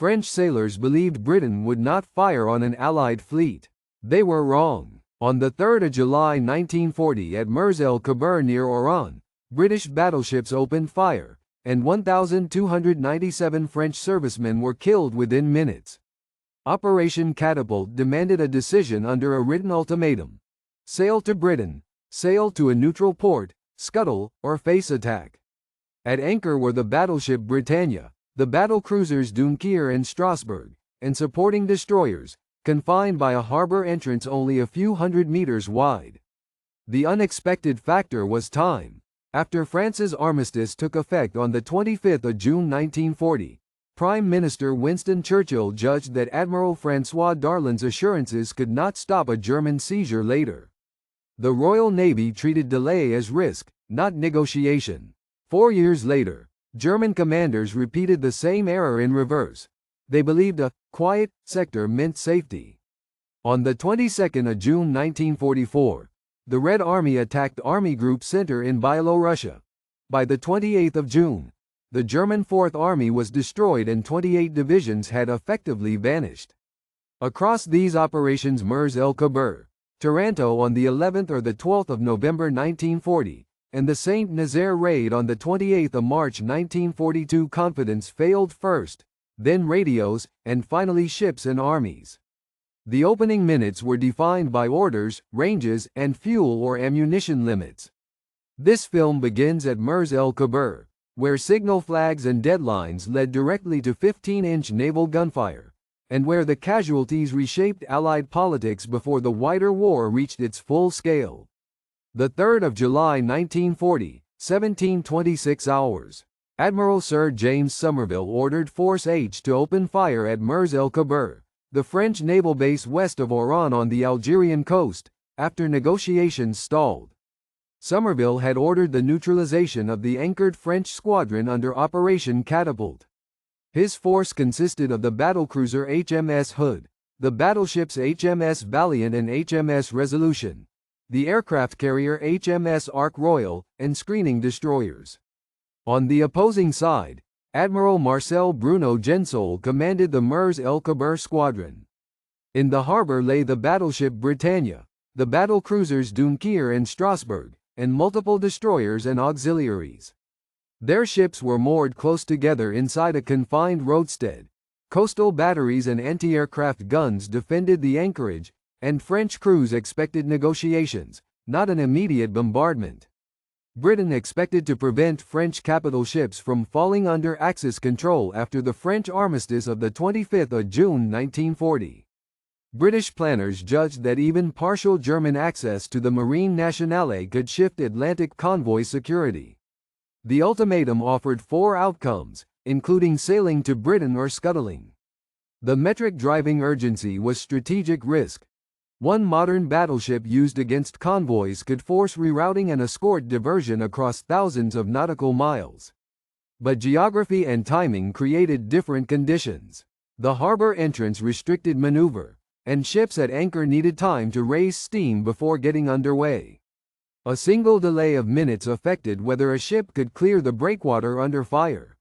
French sailors believed Britain would not fire on an Allied fleet. They were wrong. On the 3rd of July 1940 at Mers-el-Kébir near Oran, British battleships opened fire, and 1,297 French servicemen were killed within minutes. Operation Catapult demanded a decision under a written ultimatum: sail to Britain, sail to a neutral port, scuttle, or face attack. At anchor were the battleship Britannia, the battlecruisers Dunkirk and Strasbourg, and supporting destroyers, confined by a harbor entrance only a few hundred meters wide. The unexpected factor was time. After France's armistice took effect on the 25th of June 1940, Prime Minister Winston Churchill judged that Admiral François Darlan's assurances could not stop a German seizure later. The Royal Navy treated delay as risk, not negotiation. 4 years later, German commanders repeated the same error in reverse. They believed a quiet sector meant safety. On the 22nd of June 1944, the Red Army attacked Army Group Center in Byelorussia. By the 28th of June, the German Fourth Army was destroyed and 28 divisions had effectively vanished. Across these operations, Mers-el-Kébir, Taranto on the 11th or the 12th of November 1940, and the Saint Nazaire raid on the 28th of March 1942, confidence failed first, then radios, and finally ships and armies. The opening minutes were defined by orders, ranges, and fuel or ammunition limits. This film begins at Mers-el-Kébir, where signal flags and deadlines led directly to 15-inch naval gunfire, and where the casualties reshaped Allied politics before the wider war reached its full scale. The 3rd of July 1940, 17:26 hours. Admiral Sir James Somerville ordered Force H to open fire at Mers-el-Kébir, the French naval base west of Oran on the Algerian coast, after negotiations stalled. Somerville had ordered the neutralization of the anchored French squadron under Operation Catapult. His force consisted of the battlecruiser HMS Hood, the battleships HMS Valiant and HMS Resolution, the aircraft carrier HMS Ark Royal, and screening destroyers. On the opposing side, Admiral Marcel Bruno Gensol commanded the Mers-el-Kébir squadron. In the harbor lay the battleship Britannia, the battlecruisers Dunkirk and Strasbourg, and multiple destroyers and auxiliaries. Their ships were moored close together inside a confined roadstead. Coastal batteries and anti-aircraft guns defended the anchorage, and French crews expected negotiations, not an immediate bombardment. Britain expected to prevent French capital ships from falling under Axis control after the French armistice of the 25th of June 1940. British planners judged that even partial German access to the Marine Nationale could shift Atlantic convoy security. The ultimatum offered 4 outcomes, including sailing to Britain or scuttling. The metric driving urgency was strategic risk. One modern battleship used against convoys could force rerouting and escort diversion across thousands of nautical miles. But geography and timing created different conditions. The harbor entrance restricted maneuver, and ships at anchor needed time to raise steam before getting underway. A single delay of minutes affected whether a ship could clear the breakwater under fire.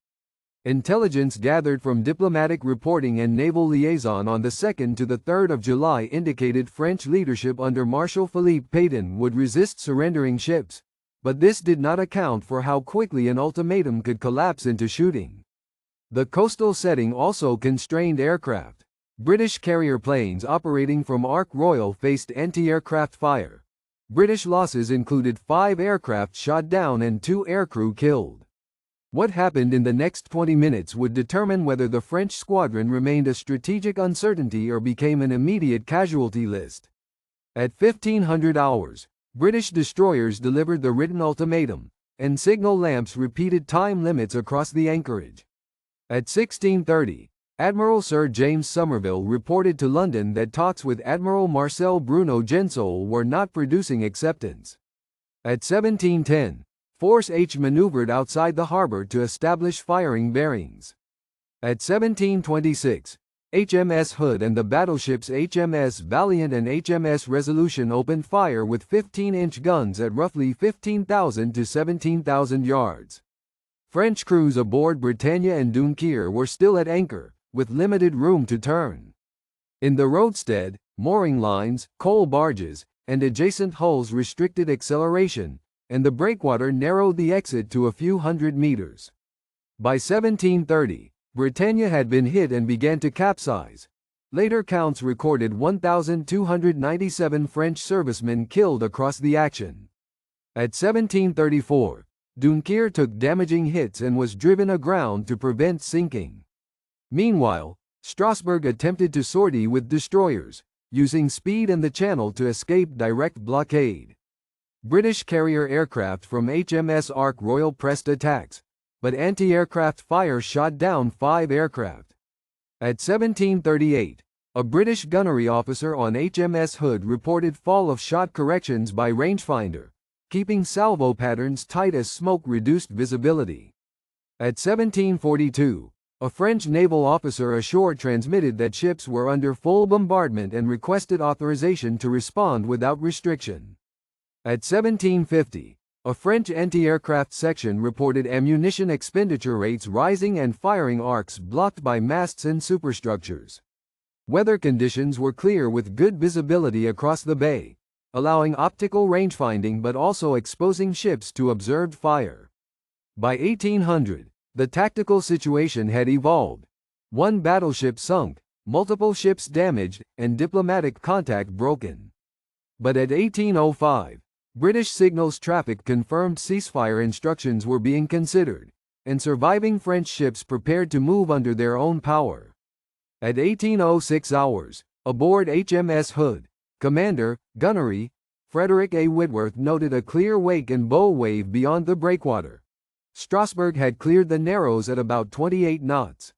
Intelligence gathered from diplomatic reporting and naval liaison on the 2nd to the 3rd of July indicated French leadership under Marshal Philippe Pétain would resist surrendering ships, but this did not account for how quickly an ultimatum could collapse into shooting. The coastal setting also constrained aircraft. British carrier planes operating from Ark Royal faced anti-aircraft fire. British losses included 5 aircraft shot down and 2 aircrew killed. What happened in the next 20 minutes would determine whether the French squadron remained a strategic uncertainty or became an immediate casualty list. At 1500 hours, British destroyers delivered the written ultimatum, and signal lamps repeated time limits across the anchorage. At 1630, Admiral Sir James Somerville reported to London that talks with Admiral Marcel Bruno Gensol were not producing acceptance. At 1710, Force H maneuvered outside the harbor to establish firing bearings. At 1726, HMS Hood and the battleships HMS Valiant and HMS Resolution opened fire with 15-inch guns at roughly 15,000 to 17,000 yards. French crews aboard Britannia and Dunkirk were still at anchor, with limited room to turn. In the roadstead, mooring lines, coal barges, and adjacent hulls restricted acceleration, and the breakwater narrowed the exit to a few hundred meters. By 1730, Britannia had been hit and began to capsize. Later counts recorded 1,297 French servicemen killed across the action. At 1734, Dunkirk took damaging hits and was driven aground to prevent sinking. Meanwhile, Strasbourg attempted to sortie with destroyers, using speed and the channel to escape direct blockade. British carrier aircraft from HMS Ark Royal pressed attacks, but anti-aircraft fire shot down 5 aircraft. At 1738, a British gunnery officer on HMS Hood reported fall of shot corrections by rangefinder, keeping salvo patterns tight as smoke reduced visibility. At 1742, a French naval officer ashore transmitted that ships were under full bombardment and requested authorization to respond without restriction. At 1750, a French anti-aircraft section reported ammunition expenditure rates rising and firing arcs blocked by masts and superstructures. Weather conditions were clear with good visibility across the bay, allowing optical rangefinding but also exposing ships to observed fire. By 1800, the tactical situation had evolved. 1 battleship sunk, multiple ships damaged, and diplomatic contact broken. But at 1805, British signals traffic confirmed ceasefire instructions were being considered, and surviving French ships prepared to move under their own power. At 1806 hours, aboard HMS Hood, Commander, Gunnery, Frederick A. Whitworth noted a clear wake and bow wave beyond the breakwater. Strasbourg had cleared the Narrows at about 28 knots.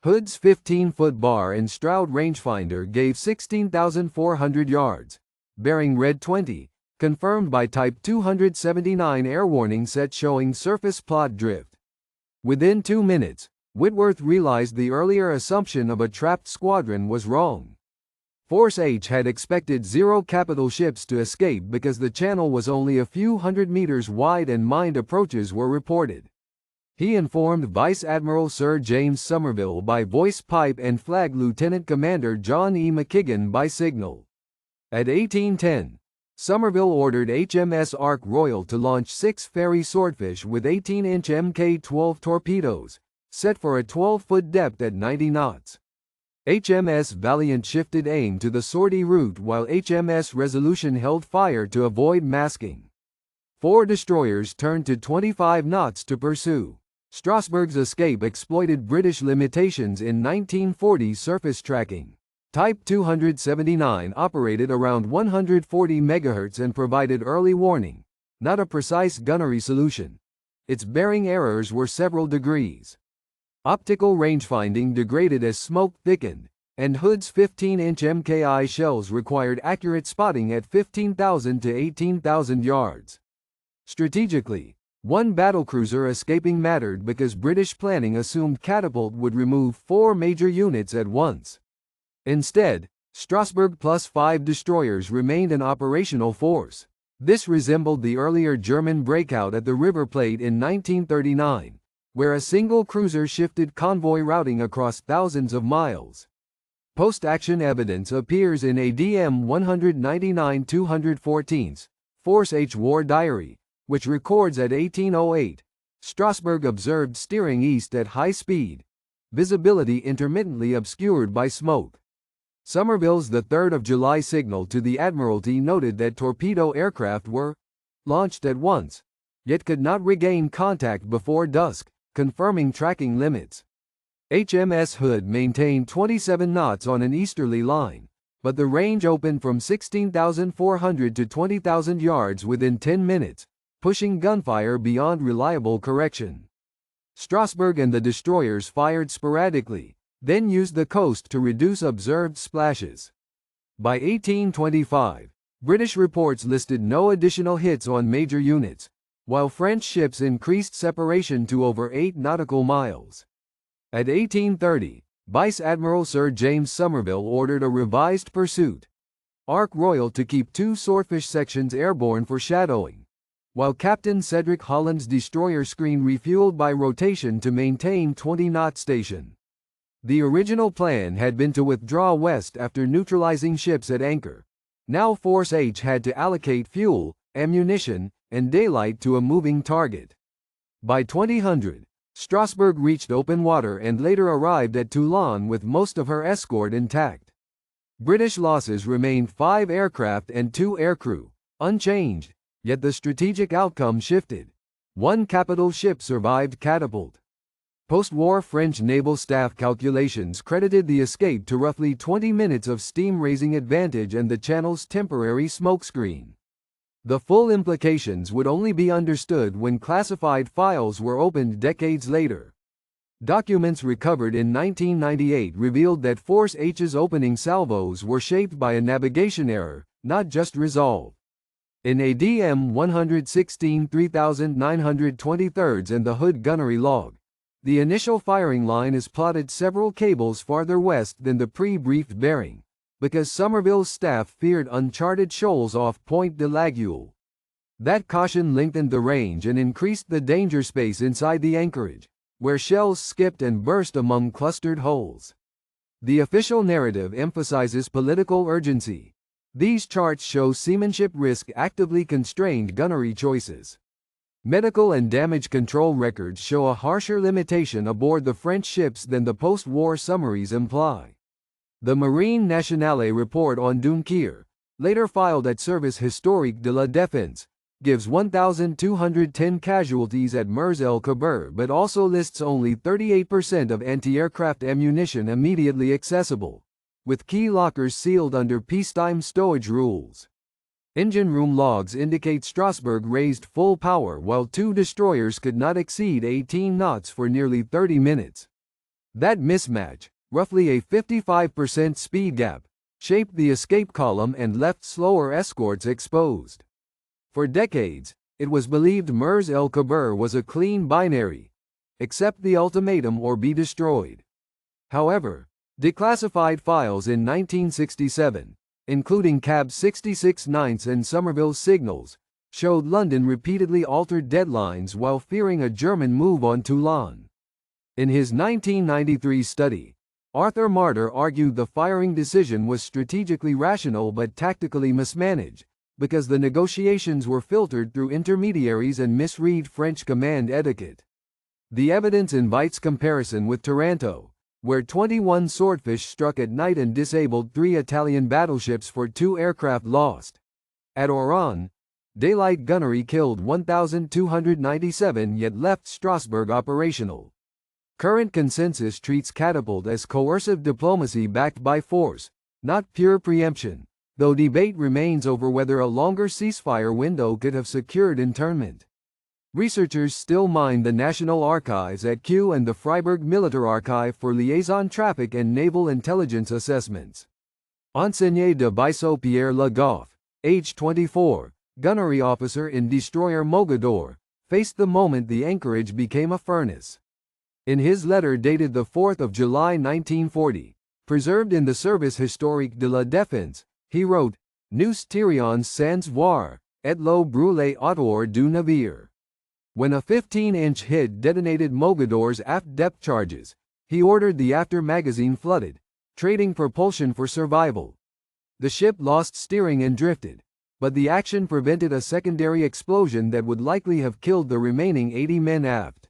Hood's 15-foot bar and Stroud rangefinder gave 16,400 yards, bearing red 20, confirmed by Type 279 air warning set showing surface plot drift. Within 2 minutes, Whitworth realized the earlier assumption of a trapped squadron was wrong. Force H had expected 0 capital ships to escape because the channel was only a few hundred meters wide and mined approaches were reported. He informed Vice Admiral Sir James Somerville by voice pipe and Flag Lieutenant Commander John E. McKigan by signal. At 1810, Somerville ordered HMS Ark Royal to launch 6 Fairey Swordfish with 18-inch Mk-12 torpedoes, set for a 12-foot depth at 90 knots. HMS Valiant shifted aim to the sortie route while HMS Resolution held fire to avoid masking. 4 destroyers turned to 25 knots to pursue. Strasbourg's escape exploited British limitations in 1940 surface tracking. Type 279 operated around 140 MHz and provided early warning, not a precise gunnery solution. Its bearing errors were several degrees. Optical rangefinding degraded as smoke thickened, and Hood's 15-inch MKI shells required accurate spotting at 15,000 to 18,000 yards. Strategically, 1 battlecruiser escaping mattered because British planning assumed Catapult would remove 4 major units at once. Instead, Strasbourg plus 5 destroyers remained an operational force. This resembled the earlier German breakout at the River Plate in 1939. Where a single cruiser shifted convoy routing across thousands of miles. Post-action evidence appears in ADM 199-214, Force H War Diary, which records at 1808, Strasbourg observed steering east at high speed, visibility intermittently obscured by smoke. Somerville's 3 July signal to the Admiralty noted that torpedo aircraft were launched at once, yet could not regain contact before dusk, confirming tracking limits. HMS Hood maintained 27 knots on an easterly line, but the range opened from 16,400 to 20,000 yards within 10 minutes, pushing gunfire beyond reliable correction. Strasbourg and the destroyers fired sporadically, then used the coast to reduce observed splashes. By 1825, British reports listed no additional hits on major units, while French ships increased separation to over 8 nautical miles. At 1830, Vice Admiral Sir James Somerville ordered a revised pursuit. Ark Royal to keep 2 Swordfish sections airborne for shadowing, while Captain Cedric Holland's destroyer screen refueled by rotation to maintain 20-knot station. The original plan had been to withdraw west after neutralizing ships at anchor. Now Force H had to allocate fuel, ammunition, and daylight to a moving target. By 2000, Strasbourg reached open water and later arrived at Toulon with most of her escort intact. British losses remained 5 aircraft and 2 aircrew, unchanged, yet the strategic outcome shifted. One capital ship survived Catapult. Post-war French naval staff calculations credited the escape to roughly 20 minutes of steam-raising advantage and the Channel's temporary smokescreen. The full implications would only be understood when classified files were opened decades later. Documents recovered in 1998 revealed that Force H's opening salvos were shaped by a navigation error, not just resolve. In ADM 116 3923 and the Hood gunnery log, the initial firing line is plotted several cables farther west than the pre-briefed bearing, because Somerville's staff feared uncharted shoals off Point de l'Aiguille. That caution lengthened the range and increased the danger space inside the anchorage, where shells skipped and burst among clustered holes. The official narrative emphasizes political urgency. These charts show seamanship risk actively constrained gunnery choices. Medical and damage control records show a harsher limitation aboard the French ships than the post-war summaries imply. The Marine Nationale report on Dunkerque, later filed at Service Historique de la Défense, gives 1,210 casualties at Mers-el-Kébir but also lists only 38% of anti-aircraft ammunition immediately accessible, with key lockers sealed under peacetime stowage rules. Engine room logs indicate Strasbourg raised full power while 2 destroyers could not exceed 18 knots for nearly 30 minutes. That mismatch, roughly a 55% speed gap, shaped the escape column and left slower escorts exposed. For decades, it was believed Mers-el-Kébir was a clean binary. Accept the ultimatum or be destroyed. However, declassified files in 1967, including Cab 66/9 and Somerville's signals, showed London repeatedly altered deadlines while fearing a German move on Toulon. In his 1993 study, Arthur Martyr argued the firing decision was strategically rational but tactically mismanaged, because the negotiations were filtered through intermediaries and misread French command etiquette. The evidence invites comparison with Taranto, where 21 swordfish struck at night and disabled 3 Italian battleships for 2 aircraft lost. At Oran, daylight gunnery killed 1,297 yet left Strasbourg operational. Current consensus treats Catapult as coercive diplomacy backed by force, not pure preemption, though debate remains over whether a longer ceasefire window could have secured internment. Researchers still mine the National Archives at Kew and the Freiburg Military Archive for liaison traffic and naval intelligence assessments. Enseigné de Bissau Pierre Le Goff, age 24, gunnery officer in destroyer Mogador, faced the moment the anchorage became a furnace. In his letter dated 4 July 1940, preserved in the Service Historique de la Défense, he wrote, Nous tirions sans voir, et l'eau brûlée autour du navire. When a 15-inch hit detonated Mogador's aft depth charges, he ordered the after magazine flooded, trading propulsion for survival. The ship lost steering and drifted, but the action prevented a secondary explosion that would likely have killed the remaining 80 men aft.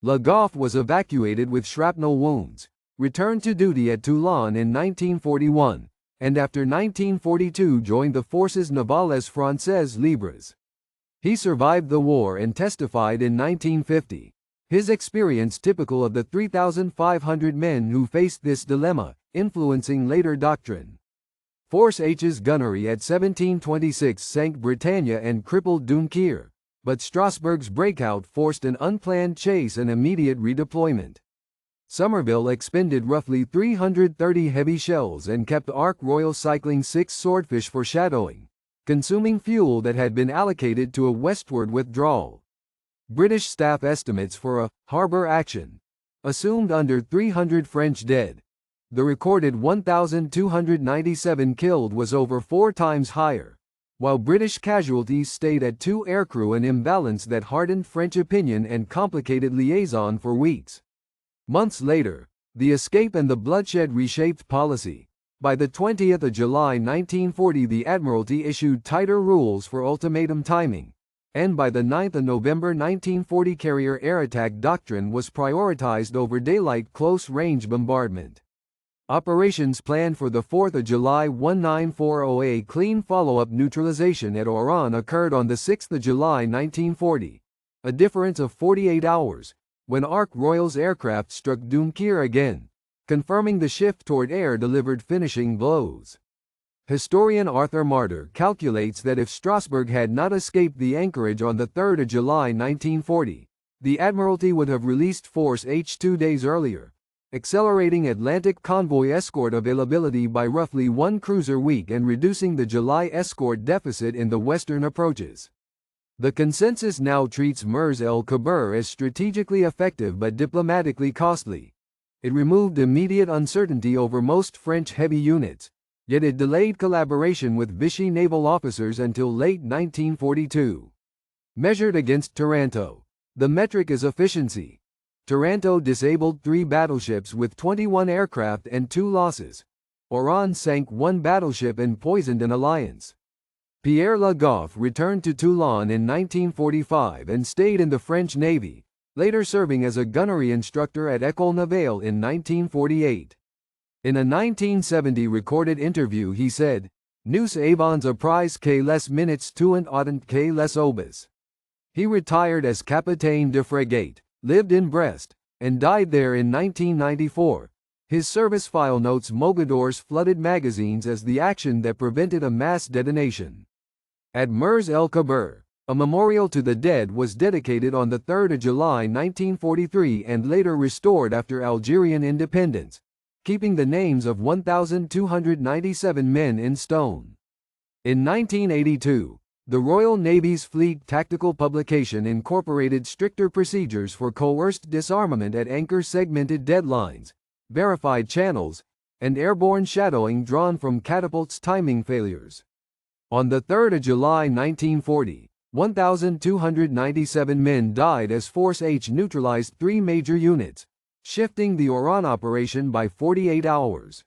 Le Goff was evacuated with shrapnel wounds, returned to duty at Toulon in 1941, and after 1942 joined the Forces Navales Françaises Libres. He survived the war and testified in 1950, his experience typical of the 3,500 men who faced this dilemma, influencing later doctrine. Force H's gunnery at 1726 sank Britannia and crippled Dunkerque, but Strasbourg's breakout forced an unplanned chase and immediate redeployment. Somerville expended roughly 330 heavy shells and kept Ark Royal cycling 6 swordfish foreshadowing, consuming fuel that had been allocated to a westward withdrawal. British staff estimates for a harbor action assumed under 300 French dead. The recorded 1,297 killed was over 4 times higher, while British casualties stayed at 2 aircrew, an imbalance that hardened French opinion and complicated liaison for weeks. Months later, The escape and the bloodshed reshaped policy. By the 20th of July 1940 the Admiralty issued tighter rules for ultimatum timing, and by the 9th of November 1940 carrier air attack doctrine was prioritized over daylight close-range bombardment. Operations planned for the 4th of July 1940. A clean follow-up neutralization at Oran occurred on the 6th of July 1940, a difference of 48 hours, when Ark Royal's aircraft struck Dunkirk again, confirming the shift toward air-delivered finishing blows. Historian Arthur Martyr calculates that if Strasbourg had not escaped the anchorage on the 3rd of July 1940, the Admiralty would have released Force H 2 days earlier, accelerating Atlantic convoy escort availability by roughly one cruiser week and reducing the July escort deficit in the western approaches. The consensus now treats Mers-el-Kébir as strategically effective but diplomatically costly. It removed immediate uncertainty over most French heavy units, yet it delayed collaboration with Vichy naval officers until late 1942. Measured against Taranto, the metric is efficiency. Taranto disabled 3 battleships with 21 aircraft and 2 losses. Oran sank 1 battleship and poisoned an alliance. Pierre Le Goff returned to Toulon in 1945 and stayed in the French Navy, later serving as a gunnery instructor at École Naval in 1948. In a 1970 recorded interview he said, "Nous avons appris que les minutes tuant autant que les obus." He retired as capitaine de frégate, lived in Brest, and died there in 1994. His service file notes Mogador's flooded magazines as the action that prevented a mass detonation. At Mers-el-Kébir, a memorial to the dead was dedicated on the 3rd of July 1943 and later restored after Algerian independence, keeping the names of 1,297 men in stone. In 1982, the Royal Navy's Fleet Tactical Publication incorporated stricter procedures for coerced disarmament at anchor segmented deadlines, verified channels, and airborne shadowing drawn from catapults' timing failures. On the 3rd of July 1940, 1,297 men died as Force H neutralized 3 major units, shifting the Oran operation by 48 hours.